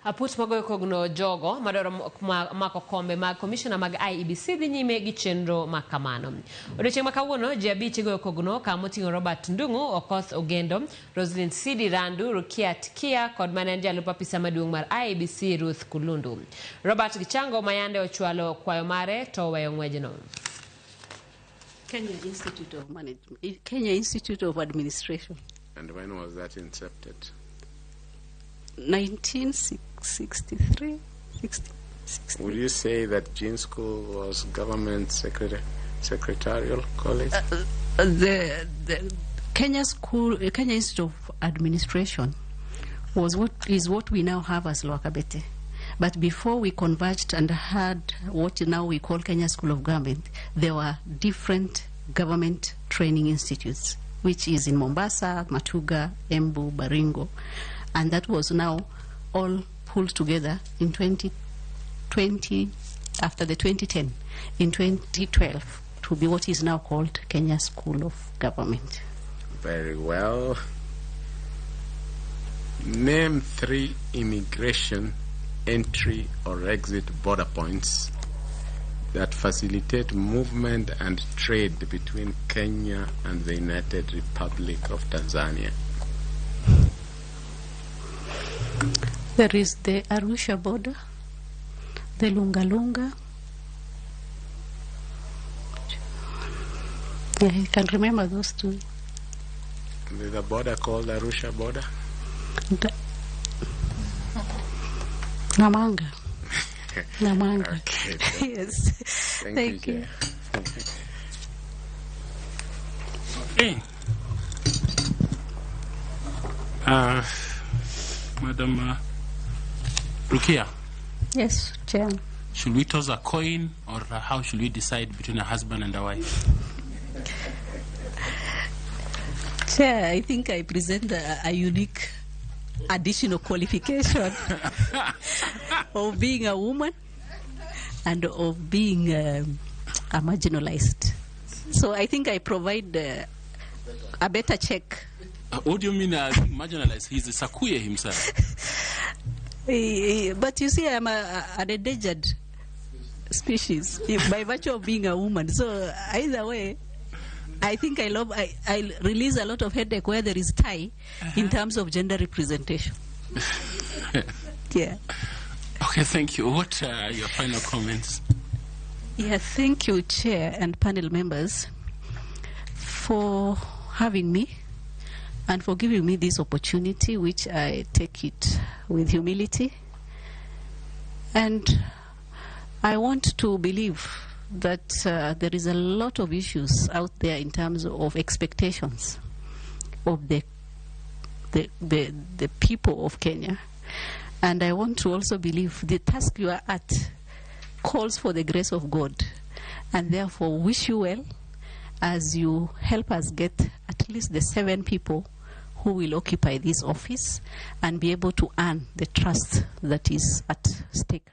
Aput magoyo kogno jogo madoro mako kombe mag komishona mag IEBC dhi nyime gi chenro makamano. Odiochieng' ma kawuono ji abich goyo kogno ka moting'o Robert Ndung'u, Okoth Ogendo, Roslyn Sidi Randu, Rukia Tikia kod manen jalup apisa maduong' mar IEBC Ruth Kulundu. Robert Gichango mayande ochwalo kwayo mare to weyo ng'wejno. Kenya Institute of Administration. And when was that incepted? 1963. Would you say that Jean School was government secretarial college? The Kenya Institute of Administration is what we now have as Lwakabete. But before we converged and had what now we call Kenya School of Government, there were different government training institutes, which is in Mombasa, Matuga, Embu, Baringo. And that was now all pulled together in 2020, after the 2010, in 2012, to be what is now called Kenya School of Government. Very well. Name 3 immigration, entry or exit border points that facilitate movement and trade between Kenya and the United Republic of Tanzania. There is the Arusha border, the Lunga. Yeah, I can remember those two. There's a border called Arusha border? Namanga. Okay. Yes. Thank you. Okay. Madam Rukia. Yes, Chair. Should we toss a coin, or how should we decide between a husband and a wife? Chair, I think I present a unique additional qualification of being a woman and of being a marginalized. So I think I provide a better check. What do you mean marginalized? He's a Sakuye himself. But you see, I'm an endangered species by virtue of being a woman. So either way, I think I release a lot of headache where there is tie in terms of gender representation. Yeah. Okay, thank you. What are your final comments? Yeah, thank you, Chair and panel members, for having me and for giving me this opportunity, which I take it with humility. And I want to believe that there is a lot of issues out there in terms of expectations of the people of Kenya. And I want to also believe the task you are at calls for the grace of God, and therefore wish you well as you help us get at least the 7 people who will occupy this office and be able to earn the trust that is at stake right now.